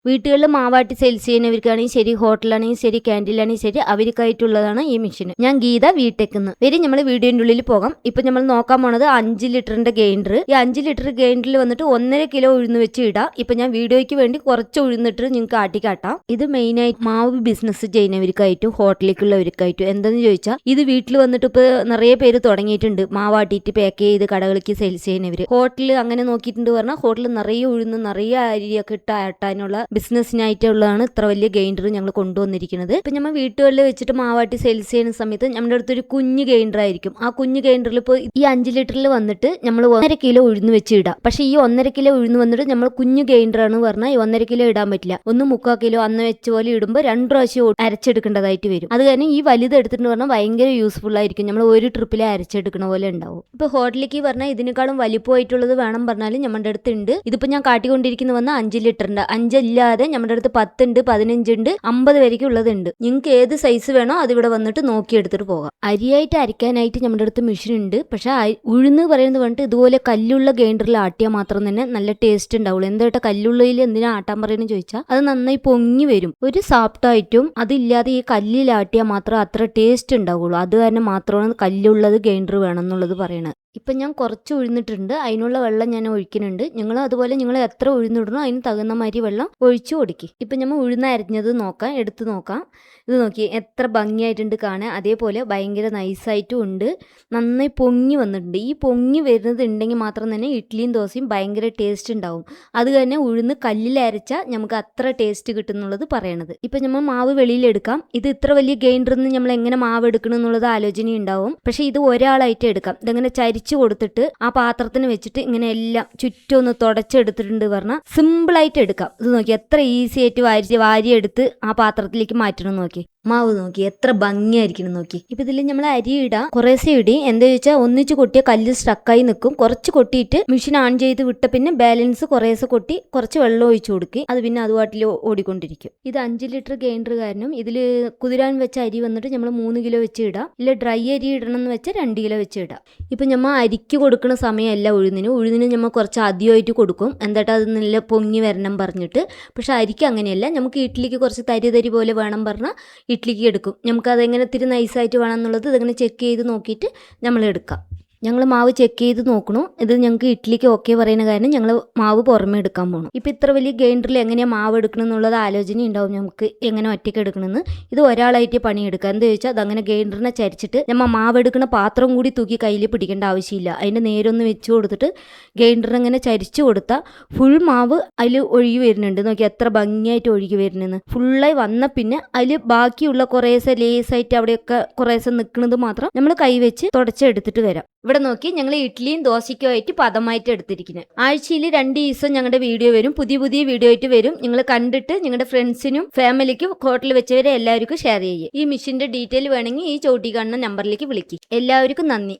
വീട്ടുകളിൽ മാവാട്ടി സെയിൽസ് ചെയ്യുന്നവർക്കാണെങ്കിൽ ശരി, ഹോട്ടലാണെങ്കിൽ ശരി, ക്യാൻറ്റീനിലാണെങ്കിൽ ശരി, അവർക്കായിട്ടുള്ളതാണ് ഈ മെഷീൻ. ഞാൻ ഗീത വീട്ടേക്കുന്ന് വരും. നമ്മൾ വീഡിയോന്റെ ഉള്ളിൽ പോകാം. ഇപ്പൊ നമ്മൾ നോക്കാൻ പോണത് 5 ലിറ്ററിന്റെ ഗ്രൈൻഡർ. ഈ 5 ലിറ്റർ ഗ്രൈൻഡറിൽ വന്നിട്ട് 1.5 കിലോ ഉഴുന്ന് വെച്ച് ഇടാം. ഇപ്പൊ ഞാൻ വീഡിയോയ്ക്ക് വേണ്ടി കുറച്ച് ഉഴുന്നിട്ട് നിങ്ങൾക്ക് ആട്ടിക്കാട്ടാം. ഇത് മെയിൻ ആയിട്ട് മാവ് ബിസിനസ് ചെയ്യുന്നവർക്കായിട്ടും ഹോട്ടലിലേക്കുള്ളവർക്കായിട്ടും. എന്താന്ന് ചോദിച്ചാൽ ഇത് വീട്ടിൽ വന്നിട്ട് ഇപ്പൊ നിറയെ പേര് തുടങ്ങിയിട്ടുണ്ട്. മാവാട്ടിയിട്ട് പാക്ക് ചെയ്ത് കടകളിലേക്ക് സെയിൽസ് ചെയ്യുന്നവര്. ഹോട്ടൽ അങ്ങനെ നോക്കിയിട്ടുണ്ട് പറഞ്ഞാൽ ഹോട്ടലിൽ നിറയെ ഉഴുന്ന് നിറയെ അരിയൊക്കെ ഇട്ട് ആട്ടാനുള്ള ബിസിനസ്സിനായിട്ടുള്ളതാണ് ഇത്ര വലിയ ഗ്രൈൻഡർ ഞങ്ങൾ കൊണ്ടുവന്നിരിക്കുന്നത്. ഇപ്പൊ നമ്മൾ വീട്ടുകളിൽ വെച്ചിട്ട് മാവാട്ടി സെയിൽസ് ചെയ്യുന്ന സമയത്ത് നമ്മുടെ അടുത്തൊരു കുഞ്ഞു ഗ്രൈൻഡർ ആയിരിക്കും. ആ കുഞ്ഞു ഗ്രൈൻഡറിൽ ഇപ്പോൾ ഈ 5 ലിറ്ററിൽ വന്നിട്ട് നമ്മൾ 1.5 കിലോ ഉഴുന്ന് വെച്ച് ഇടാം. പക്ഷെ ഈ 1.5 കിലോ ഉഴുന്ന് വന്നിട്ട് നമ്മൾ കുഞ്ഞു ഗ്രൈൻഡറാണ് പറഞ്ഞാൽ ഈ 1.5 കിലോ ഇടാൻ പറ്റില്ല. 1/4 കിലോ അന്ന് വെച്ച പോലെ ഇടുമ്പോൾ 2 പ്രാവശ്യം അരച്ചെടുക്കേണ്ടതായിട്ട് വരും. അത് കാരണം ഈ വലുത് എടുത്തിട്ട് പറഞ്ഞാൽ ഭയങ്കര യൂസ്ഫുൾ ആയിരിക്കും. നമ്മൾ ഒരു ട്രിപ്പിലെ അരച്ചെടുക്കണ പോലെ ഉണ്ടാവും. ഇപ്പൊ ഹോട്ടലിലേക്ക് പറഞ്ഞാൽ ഇതിനേക്കാളും വലിപ്പമായിട്ടുള്ളത് വേണം പറഞ്ഞാലും നമ്മുടെ അടുത്ത് ഉണ്ട്. ഇതിപ്പോ ഞാൻ കാട്ടിക്കൊണ്ടിരിക്കുന്ന വന്ന 5 ലിറ്ററിന്റെ. 5 അല്ലാതെ നമ്മുടെ അടുത്ത് 10 ഉണ്ട്, 15 ഉണ്ട്, 50 വരെയ്ക്കും ഉള്ളതുണ്ട്. നിങ്ങൾക്ക് ഏത് സൈസ് വേണോ അതിവിടെ വന്നിട്ട് നോക്കി എടുത്തിട്ട് പോകാം. അരിയായിട്ട് അരയ്ക്കാനായിട്ട് നമ്മുടെ അടുത്ത് മെഷീൻ ഉണ്ട്. പക്ഷെ ഉഴുന്ന് പറയുന്നത് പറഞ്ഞിട്ട് ഇതുപോലെ കല്ലുള്ള ഗ്രൈൻഡറിൽ ആട്ടിയാൽ മാത്രം തന്നെ നല്ല ടേസ്റ്റ് ഉണ്ടാവുള്ളൂ. എന്തായിട്ട് കല്ലുള്ളതിൽ എന്തിനാ ആട്ടാൻ പറയുന്നത് ചോദിച്ചാൽ അത് നന്നായി പൊങ്ങി വരും. ഒരു സോഫ്റ്റ് ആയിട്ടും അതില്ലാതെ ഈ കല്ലിലാട്ടിയാൽ മാത്രം അത്ര ടേസ്റ്റ് ഉണ്ടാവുള്ളൂ. അത് കാരണം മാത്രമാണ് കല്ലുള്ളത് ഗ്രൈൻഡർ വേണം എന്നുള്ളത് പറയണത്. ഇപ്പം ഞാൻ കുറച്ച് ഉഴുന്നിട്ടുണ്ട്, അതിനുള്ള വെള്ളം ഞാൻ ഒഴിക്കുന്നുണ്ട്. നിങ്ങൾ അതുപോലെ നിങ്ങൾ എത്ര ഉഴുന്നിടണോ അതിന് തകുന്ന മാതിരി വെള്ളം ഒഴിച്ചു കൊടുക്കി. ഇപ്പം നമ്മൾ ഉഴുന്ന് അരിഞ്ഞത് നോക്കാം, എടുത്ത് നോക്കാം. ഇത് നോക്കി എത്ര ഭംഗിയായിട്ടുണ്ട് കാണാൻ. അതേപോലെ ഭയങ്കര നൈസായിട്ടും ഉണ്ട്, നന്നായി പൊങ്ങി വന്നിട്ടുണ്ട്. ഈ പൊങ്ങി വരുന്നത് ഉണ്ടെങ്കിൽ മാത്രം തന്നെ ഇഡ്ഡലിയും ദോശയും ഭയങ്കര ടേസ്റ്റ് ഉണ്ടാവും. അത് തന്നെ ഉഴുന്ന് കല്ലിൽ അരച്ചാൽ നമുക്ക് അത്ര ടേസ്റ്റ് കിട്ടുന്നുള്ളത് പറയണത്. ഇപ്പം നമ്മൾ മാവ് വെളിയിലെടുക്കാം. ഇത് ഇത്ര വലിയ ഗ്രൈൻഡറിൽ നിന്ന് നമ്മൾ എങ്ങനെ മാവ് എടുക്കണം എന്നുള്ളത് ആലോചന ഉണ്ടാവും. പക്ഷേ ഇത് ഒരാളായിട്ട് എടുക്കാം. ഇതങ്ങനെ കൊടുത്തിട്ട് ആ പാത്രത്തിന് വെച്ചിട്ട് ഇങ്ങനെ എല്ലാം ചുറ്റും ഒന്ന് തുടച്ചെടുത്തിട്ടുണ്ട് പറഞ്ഞാൽ സിമ്പിളായിട്ട് എടുക്കാം. ഇത് നോക്കി എത്ര ഈസി ആയിട്ട് വാരിയെടുത്ത് ആ പാത്രത്തിലേക്ക് മാറ്റണം. നോക്കി മാവ് നോക്കി എത്ര ഭംഗിയായിരിക്കണം നോക്കി. ഇപ്പൊ ഇതിൽ നമ്മൾ അരി ഇടാം, കുറേശ്ശെ ഇടി. എന്താ ചോദിച്ചാൽ ഒന്നിച്ച് കൊട്ടിയ കല്ല് സ്റ്റക്കായി നിൽക്കും. കുറച്ച് കൊട്ടിയിട്ട് മെഷീൻ ഓൺ ചെയ്ത് വിട്ട പിന്നെ ബാലൻസ് കുറേശ്ശെ കൊട്ടി കുറച്ച് വെള്ളം ഒഴിച്ചു കൊടുക്കുക. അത് പിന്നെ അതുപാട്ടിൽ ഓടിക്കൊണ്ടിരിക്കും. ഇത് 5 ലിറ്റർ ഗ്രൈൻഡർ കാരണം ഇതിൽ കുതിരാൻ വെച്ച അരി വന്നിട്ട് നമ്മൾ 3 കിലോ വെച്ച് ഇടാം. ഇല്ല ഡ്രൈ അരി ഇടണം എന്ന് വെച്ചാൽ 2 കിലോ വെച്ച് ഇടാം. ഇപ്പൊ നമ്മൾ അരിക്ക് കൊടുക്കുന്ന സമയമല്ല ഉഴുന്നിന് നമ്മൾ കുറച്ച് അധികമായിട്ട് കൊടുക്കും. എന്തായിട്ട് അത് നല്ല പൊങ്ങി വരണം പറഞ്ഞിട്ട്. പക്ഷെ അരിക്ക് അങ്ങനെയല്ല. നമുക്ക് ഇഡ്ഡലിക്ക് കുറച്ച് തരി പോലെ വേണം പറഞ്ഞാൽ ഇഡ്ഡലിക്ക് എടുക്കും. നമുക്കതെങ്ങനെ ഇത്തിരി നൈസായിട്ട് വേണം എന്നുള്ളത് ഇതങ്ങനെ ചെക്ക് ചെയ്ത് നോക്കിയിട്ട് നമ്മൾ എടുക്കാം. ഞങ്ങൾ മാവ് ചെക്ക് ചെയ്ത് നോക്കണു. ഇത് ഞങ്ങൾക്ക് ഇഡ്ഡലിക്ക് ഓക്കെ പറയുന്ന കാരണം ഞങ്ങൾ മാവ് പുറമെ എടുക്കാൻ പോകണം. ഇപ്പം ഇത്ര വലിയ ഗ്രൈൻഡറിൽ എങ്ങനെയാണ് മാവ് എടുക്കണം എന്നുള്ളത് ആലോചന ഉണ്ടാവും നമുക്ക് എങ്ങനെ ഒറ്റയ്ക്ക് എടുക്കണമെന്ന്. ഇത് ഒരാളായിട്ട് പണിയെടുക്കുക. എന്താ ചോദിച്ചാൽ അതങ്ങനെ ഗ്രൈൻഡറിനെ ചരിച്ചിട്ട് നമ്മൾ മാവ് എടുക്കുന്ന പാത്രം കൂടി തൂക്കി കയ്യിൽ പിടിക്കേണ്ട ആവശ്യമില്ല. അതിൻ്റെ നേരൊന്ന് വെച്ച് കൊടുത്തിട്ട് ഗ്രൈൻഡറിനെ ചരിച്ചു കൊടുത്താൽ ഫുൾ മാവ് അതിൽ ഒഴുകി വരുന്നുണ്ട്. നോക്കി എത്ര ഭംഗിയായിട്ട് ഒഴുകി വരുന്നതെന്ന്. ഫുള്ളായി വന്ന പിന്നെ അതിൽ ബാക്കിയുള്ള കുറേശ്ശെ ലേസായിട്ട് അവിടെയൊക്കെ കുറേശ്ശെ നിൽക്കുന്നത് മാത്രം നമ്മൾ കൈ വെച്ച് തുടച്ചെടുത്തിട്ട് വരാം. ഇവിടെ നോക്കി ഞങ്ങൾ ഇഡ്ഡലിയും ദോശയ്ക്കും ആയിട്ട് പദമായിട്ട് എടുത്തിരിക്കുന്നത്. ആഴ്ചയിൽ 2 ദിവസം ഞങ്ങളുടെ വീഡിയോ വരും, പുതിയ വീഡിയോ ആയിട്ട് വരും. നിങ്ങൾ കണ്ടിട്ട് നിങ്ങളുടെ ഫ്രണ്ട്സിനും ഫാമിലിക്കും ഹോട്ടലിൽ വെച്ചവരെ എല്ലാവർക്കും ഷെയർ ചെയ്യുക. ഈ മെഷീന്റെ ഡീറ്റെയിൽ വേണമെങ്കിൽ ഈ ചോട്ടി കാണുന്ന നമ്പറിലേക്ക് വിളിക്കുക. എല്ലാവർക്കും നന്ദി.